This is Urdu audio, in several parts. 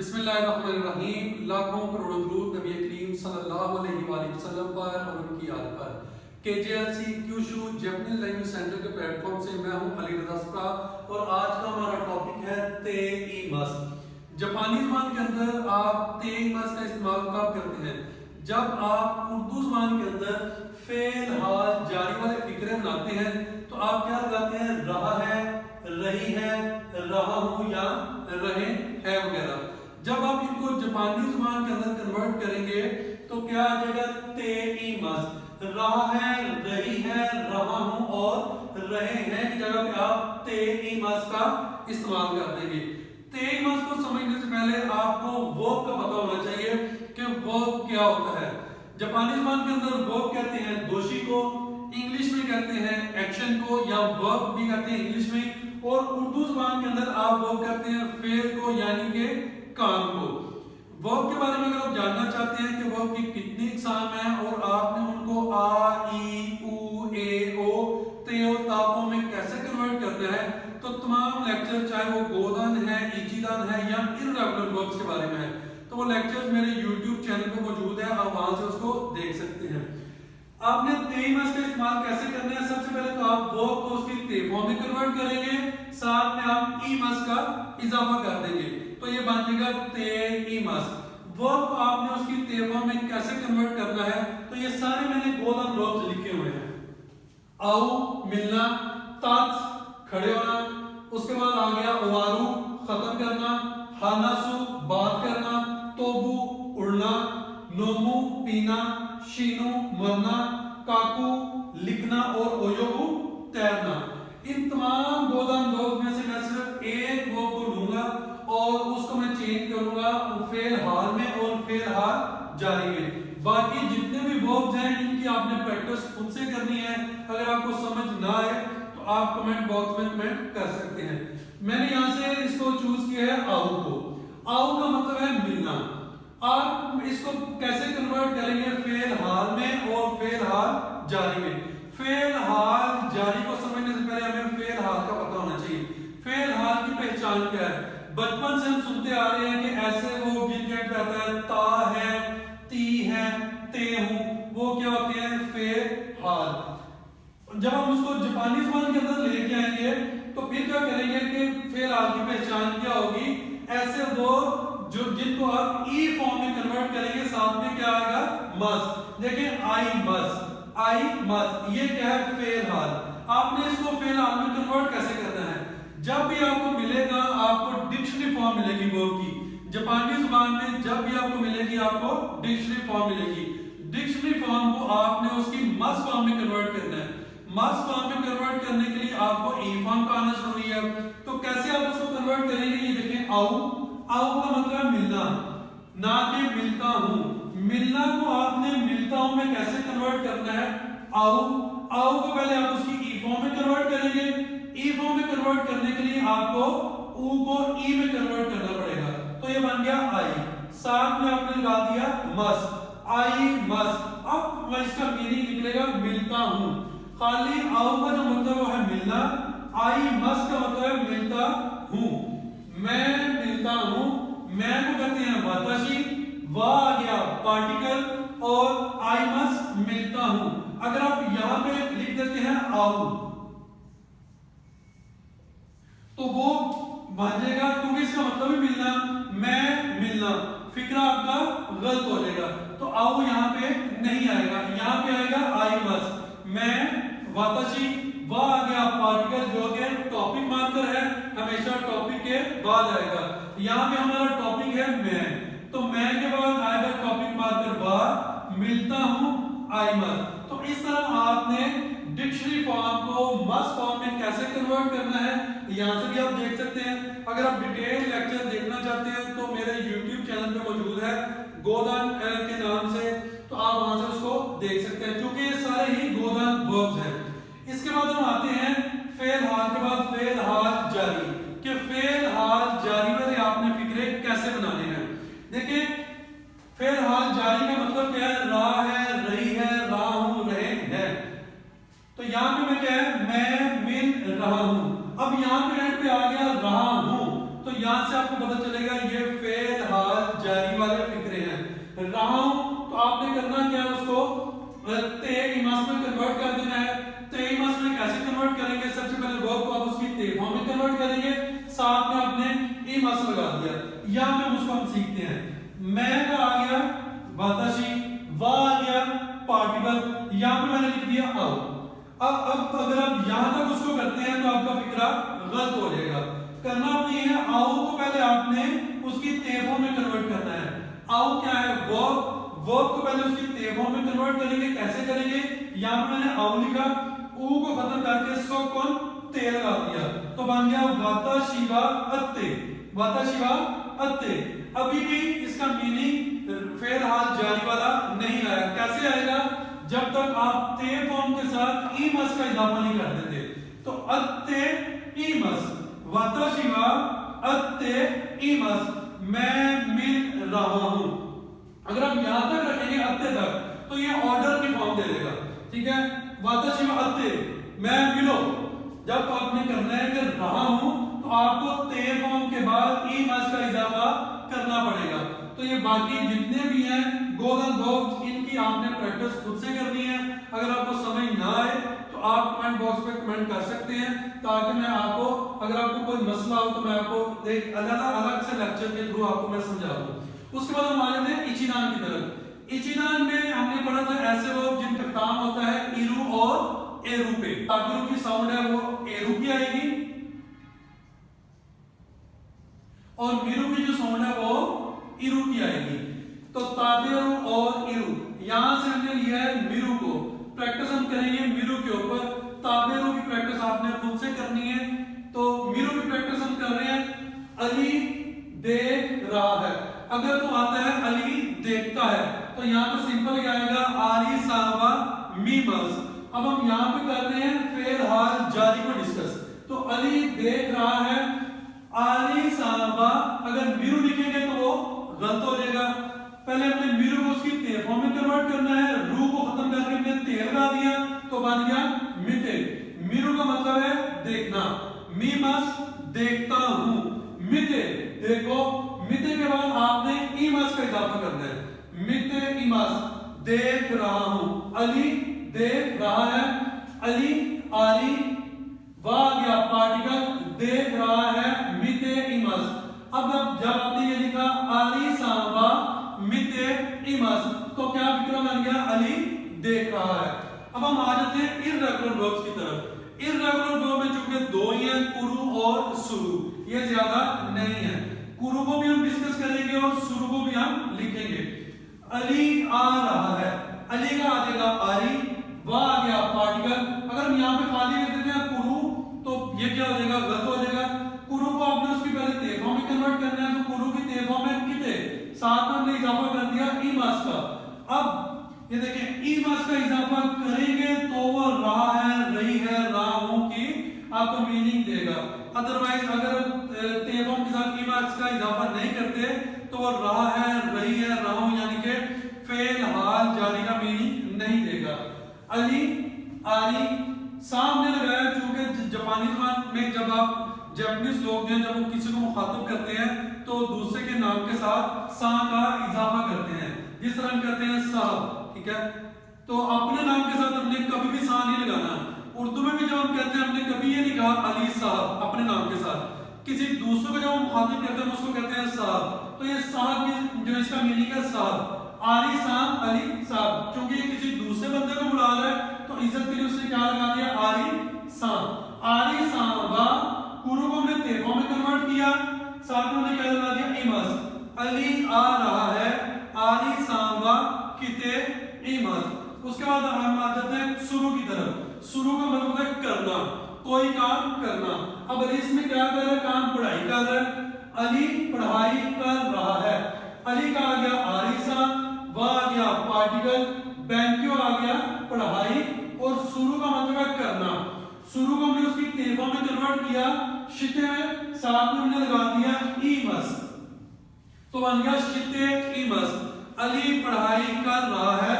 بسم اللہ الرحمن الرحیم. لاکھوں کروڑوں درود نبی کریم صلی اللہ علیہ وآلہ وسلم پر اور ان کی آل پر. KJLC Kyushu Japanese language centre کے پلیٹ فارم سے میں ہوں علی رضا سپرا اور آج کا ہمارا ٹاپک ہے تے ایمس. جاپانی زبان کے اندر آپ تے ایمس کا استعمال کب کرتے ہیں؟ جب آپ اردو زبان کے اندر فعل حال جاری والے فقرے بناتے ہیں تو آپ کیا لگاتے ہیں؟ رہا ہے، رہی ہے، رہا ہوں یا رہے ہے وغیرہ. جب آپ ان کو جاپانی زبان کے اندر کنورٹ کریں گے تو کیا آ جائے گا؟ تے ایمس. رہا ہے، رہی ہے، رہا ہوں اور رہے ہیں کی جگہ پہ آپ تے ایمس کا استعمال کر دیں گے. تے ایمس کو سمجھنے سے پہلے آپ کو ورب کا پتہ ہونا چاہیے کہ ورب کیا ہوتا ہے. جاپانی زبان کے اندر ورب کہتے ہیں دوشی کو، انگلش میں کہتے ہیں ایکشن کو یا ورب بھی کہتے ہیں انگلش میں، اور اردو زبان کے اندر آپ ورب کہتے ہیں فعل کو یعنی کہ کام کو. ورب کے بارے میں اگر آپ جاننا چاہتے ہیں کہ ورب کی کتنی اقسام ہیں اور آپ نے ان کو آ ای او اے او تے اور تاپوں میں کیسے کنورٹ کرنا ہے تو تمام لیکچر چاہے وہ گودان ہے، ایچیدان ہے یا irregular verbs کے بارے میں ہے تو وہ لیکچرز میرے یوٹیوب چینل پہ موجود ہے، آپ وہاں سے اس کو دیکھ سکتے ہیں. آپ نے تے ایمس کا استعمال کیسے کرنا ہے؟ سب سے پہلے تو آپ ورب کو اس کی تے فارم میں کنورٹ کریں گے، ساتھ میں آپ ایمس کا اضافہ کر دیں گے تو یہ بن جائے گا تے ایمس. ورب کو آپ نے اس کی تے فارم میں کیسے کنورٹ کرنا ہے تو یہ سارے میں نے گولڈن وربز لکھے ہوئے ہیں. آؤ ملنا، تاتس کھڑے ہونا، اس کے بعد آ گیا اوارو ختم کرنا، ہاناسو بات کرنا، توبو اڑنا، نومو پینا، شینو مرنا، کاکو لکھنا اور اویوبو تیرنا. ان تمام گولڈن وربز میں سے میں صرف ایک ورب کو لوں گا اور اس کو میں چینج کروں گا فعل حال میں اور فعل حال جاری میں. باقی جتنے بھی وربز ہیں ان کی آپ نے پریکٹس خود سے کرنی ہے. اگر آپ کو سمجھ نہ آئے تو آپ کمنٹ باکس میں کمنٹ کر سکتے ہیں. میں نے یہاں سے اس کو چوز کیا ہے آؤ کو. آؤ کا مطلب ہے ملنا. آپ اس کو کیسے کنورٹ کریں گے؟ فعل حال میں اور فعل حال جاری میں. فعل حال جاری کو سمجھنے سے پہلے ہمیں فعل حال کا پتہ ہونا چاہیے. فعل حال کی پہچان کیا ہے؟ بچپن سے ہم سنتے آ رہے ہیں کہ ایسے وہ جن کے پہ آتا ہے تا ہے، تی ہے، تے ہوں، وہ کیا ہوتے ہیں؟ فعل حال. جب ہم اس کو جاپانی زبان کے اندر لے کے آئیں گے تو پھر کیا کریں گے کہ فعل حال کی پہچان کیا ہوگی؟ ایسے وہ جو جن کو آپ ای فارم میں کنورٹ کریں گے ساتھ میں کیا آئے گا؟ مس. دیکھیں آئی مس، آئی مس، یہ کیا ہے؟ فعل حال. آپ نے اس کو فعل حال میں کنورٹ کیسے کرنا ہے؟ جب بھی آپ کو ملے گا آپ کو ڈکشنری فارم ملے گی ورب کی. جاپانی زبان میں جب بھی آپ کو ملے گی آپ کو ڈکشنری فارم ملے گی. ڈکشنری فارم کو آپ نے اس کی مس فارم میں کنورٹ کرنا ہے. مس فارم میں کنورٹ کرنے کے لیے آپ کو ای فارم کا آنا ضروری ہے. تو کیسے آپ اس کو کنورٹ کریں گے؟ یہ دیکھیں آؤ. آؤ کا مطلب ہے ملنا، نہ کہ ملتا ہوں. ملنا کو آپ نے ملتا ہوں میں کیسے کنورٹ کرنا ہے؟ آؤ. آؤ کو پہلے آپ اس کی ای فارم میں کنورٹ کریں گے. ای فارم میں کنورٹ کرنے کے لیے آپ کو او کو ای میں کنورٹ کرنا پڑے گا تو یہ بن گیا آئی. ساتھ میں آپ نے لگا دیا مس، آئی مس. اب اس کا میننگ نکلے گا ملتا ہوں. خالی آؤ کا جو مطلب وہ ہے ملنا، آئی مس کا مطلب ہے ملتا ہوں. میں ملتا ہوں. میں کو کہتے ہیں واتاشی، وا آ گیا پارٹیکل اور آئی مس ملتا ہوں. اگر آپ یہاں پہ لکھ دیتے ہیں آؤ تو وہ بن جائے گا کیونکہ اس کا مطلب ہی ملنا، میں ملنا. فکرہ آپ کا غلط ہو جائے گا تو آؤ یہاں پہ نہیں آئے گا، یہاں پہ آئے گا آئی مس. میں واتاشی، وا آ گیا پارٹیکل جو کہ ٹاپک مارکر ہے، ہمیشہ ٹاپک کے بعد آئے گا. یہاں پہ ہمارا ٹاپک ہے میں تو میں کے بعد آئے گا ٹاپک مارکر وا، ملتا ہوں آئی مس. تو اس طرح آپ نے ڈکشنری فارم کو مس فارم میں کیسے کنورٹ کرنا ہے یہاں سے بھی آپ دیکھ سکتے ہیں. اگر آپ ڈیٹیل لیکچر دیکھنا چاہتے ہیں تو میرے یوٹیوب چینل پہ موجود ہے گودان کے نام سے، تو آپ وہاں سے اس کو دیکھ سکتے ہیں کیونکہ یہ سارے ہی گودان وربز ہیں. اس کے بعد ہم آتے ہیں فعل حال کے بعد فعل حال جاری کہ فعل حال جاری والے آپ نے فقرے کیسے بنانے ہیں. دیکھیں فعل حال جاری کا مطلب کیا ہے؟ رہا ہے، رہی ہے، رہا ہوں، رہے ہیں. تو یہاں پہ میں کیا ہے؟ میں مل رہا ہوں. اب یہاں پہ اینڈ پہ آ گیا رہا ہوں تو یہاں سے آپ کو پتہ چلے گا یہ فعل کریں گے ساتھ میں آپ نے ای مس لگا دیا. یہاں پہ اس کو ہم سیکھتے ہیں. میں کا آ گیا واتاشی، وا آ گیا پارٹیکل، یہاں پہ میں نے لکھ دیا آؤ. اب اگر آپ یہاں تک اس کو کرتے ہیں تو آپ کا فکرہ غلط ہو جائے گا. کرنا آپ یہ ہے آؤ کو پہلے آپ نے اس کی تے فارم میں کنورٹ کرنا ہے. آؤ کیا ہے؟ ورب کو پہلے اس کی تے فارم میں کنورٹ کریں گے. کیسے کریں گے؟ یہاں پہ میں نے آؤ لکھا، او کو ختم کر کے سو کون تے لگا دیا تو بن گیا واتاشی وا اتے. واتاشی وا اتے. ابھی بھی اس کا میننگ فعل حال جاری والا نہیں آیا. کیسے آئے گا؟ جب تک آپ تے فارم کے ساتھ ای مس کا اضافہ نہیں کر دیتے. تو اتے ای مس، واتاشی وا اتے ای مس، میں مل رہا ہوں. اگر آپ یہاں تک رکھیں گے اتے تک تو یہ آرڈر کی فارم دے دے گا. ٹھیک ہے، واتاشی وا اتے میں ملو. جب آپ نے کرنا ہے کہ رہا ہوں تو آپ کو تے فارم کے بعد ای مس کا اضافہ کرنا پڑے گا. تو یہ باقی جتنے بھی ہیں گولڈن وربز ان کی آپ نے پریکٹس خود سے کرنی ہے. اگر آپ کو سمجھ نہ آئے تو آپ کمنٹ باکس پہ کمنٹ کر سکتے ہیں تاکہ میں آپ کو، اگر آپ کو کوئی مسئلہ ہو تو میں آپ کو ایک الگ سے لیکچر کے تھرو آپ کو میں سمجھا دوں. اس کے بعد ہم آ جاتے ہیں ایچینان کی طرف. ایچینان میں ہم نے پڑھا تھا ایسے ورب جن کا کام ہوتا ہے ایرو اور ایرو پہ. تاکرو کی ساؤنڈ ہے وہ ایرو کی آئے گی اور میرو کی جو ساؤنڈ ہے وہ ایرو کی آئے گی. تو تابیرو اور ایرو، یہاں سے ہم نے لیا ہے میرو کو. پریکٹس ہم کریں گے میرو کے اوپر. تابیرو کی پریکٹس آپ نے خود سے کرنی ہے. تو میرو کی پریکٹس ہم کر رہے ہیں. علی دیکھ رہا ہے. اگر تو آتا ہے علی دیکھتا ہے تو یہاں پر سمپل کیا آئے گا؟ آری ساوا میمس. اب ہم یہاں پہ کر رہے ہیں فعل حال جاری کو ڈسکس. تو علی دیکھ رہا ہے، آری ساوا. اگر میرو لکھیں گے تو وہ غلط ہو جائے گا. پہلے ہم نے میرو کو اس کی تے فارم میں کنورٹ کرنا ہے. رو کو ختم کر کے ہم نے تے لگا دیا تو بن گیا میتے. میرو کا مطلب ہے دیکھنا. میمس دیکھتا ہوں. میتے دیکھو. میتے کے بعد آپ نے ایمس کا اضافہ کرنا ہے. میتے ایمس دیکھ رہا ہوں. علی دیکھ رہا ہے. علی آری وا گیا پارٹیکل دیکھ رہا ہے. میتے ایمس. اب جب آپ نے یہ لکھا آری ساوا میتے ایمس تو کیا فکرہ بن گیا؟ علی دیکھ رہا ہے. اب ہم آ جاتے ہیں irregular verbs کی طرف. irregular verb میں چونکہ دو ہی ہیں، کرو اور سرو، یہ زیادہ نہیں ہے. کرو کو بھی ہم ڈسکس کریں گے اور سرو کو بھی ہم لکھیں گے. علی آ رہا ہے. علی کا آ جائے گا آری، وا آ گیا پارٹیکل. اگر ہم یہاں پہ خالی لکھ دیتے ہیں کرو تو یہ کیا ہو جائے گا؟ غلط ہو جائے گا. کرو کو آپ نے اس کی پہلے تے فارم میں کنورٹ کرنا ہے. تو کرو کی تے فارم میں کتے ساتھ میں ہم نے اضافہ کر دیا ای ماس کا. اب یہ دیکھیں ای ماس کا اضافہ کریں گے تو وہ رہا ہے، رہی ہے، رہا ہوں کی آپ کو میننگ دے گا. ادروائز اگر تے فارم کے ساتھ ای ماس کا اضافہ نہیں کرتے تو وہ رہا ہے، رہی ہے، رہا ہوں یعنی کہ فعل حال جاری کا میننگ نہیں دے گا. علی آری سامنے لگایا. چونکہ جاپانی زبان میں جب آپ جاپنیز لوگ ہیں جب وہ کسی کو مخاطب کرتے ہیں تو دوسرے کے نام کے ساتھ سا کا اضافہ کرتے ہیں. جس طرح ہم کہتے ہیں صاحب. ٹھیک ہے، تو اپنے نام کے ساتھ ہم نے کبھی بھی سا نہیں لگانا. اردو میں بھی جب ہم کہتے ہیں ہم نے کبھی یہ نہیں کہا علی صاحب اپنے نام کے ساتھ. کسی دوسرے کو جب ہم مخاطب کرتے ہیں اس کو کہتے ہیں صاحب. تو یہ صاحب کی جو اس کا میننگ ہے صاحب. آری صاحب علی صاحب. چونکہ یہ کسی دوسرے بندے کو بلا رہا ہے تو عزت کے لیے اس نے کیا لگا دیا؟ آری صاحب. آری صاحب. کرو کو ہم نے تے فارم میں کنورٹ کیا، ساتھ میں ہم نے کیا لگا دیا؟ ایمس. علی آ رہا ہے. آری صاحب کتے ایمس. اس کے بعد ہم آ جاتے ہیں شروع کی طرف. شروع کا مطلب ہے کرنا، کوئی کام کرنا. اب علی اس میں کیا کر رہا ہے؟ کام پڑھائی کر رہا ہے. علی پڑھائی کر رہا ہے. علی کا آ گیا آریسا، وا آ گیا پارٹیکل، بینکیو آ گیا پڑھائی اور شروع کا مطلب ہے کرنا. شروع کو ہم نے اس کی تے فارم میں کنورٹ کیا شتے میں، ساتھ میں ہم نے لگا دیا ایمس تو بن گیا شتے ایمس. علی پڑھائی کر رہا ہے.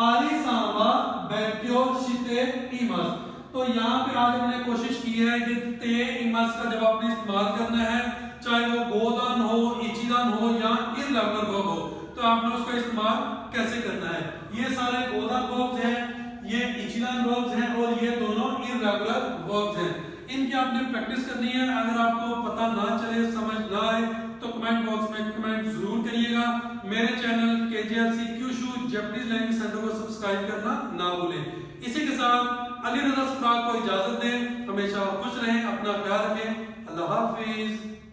آری ساوا بینکیو شتے ایمس. تو یہاں پہ آج ہم نے کوشش کی ہے کہ تے ایمس کا جب آپ نے استعمال کرنا ہے چاہے وہ گودان ہو، ایچیدان ہو یا irregular verb ہو تو آپ نے اس کا استعمال کیسے کرنا ہے. یہ سارے گودان verbs ہیں، یہ ایچیدان verbs ہیں اور یہ دونوں irregular verbs ہیں. ان کی آپ نے پریکٹس کرنی ہے. اگر آپ کو پتہ نہ چلے سمجھ نہ آئے تو کمنٹ باکس میں کمنٹ ضرور کریے گا. میرے channel KJLC Kyushu Japanese language centre کو سبسکرائب کرنا نہ بھولیں. اسی کے ساتھ علی رضا سپراق کو اجازت دیں. ہمیشہ خوش رہیں, اپنا خیال رکھیں. اللہ حافظ.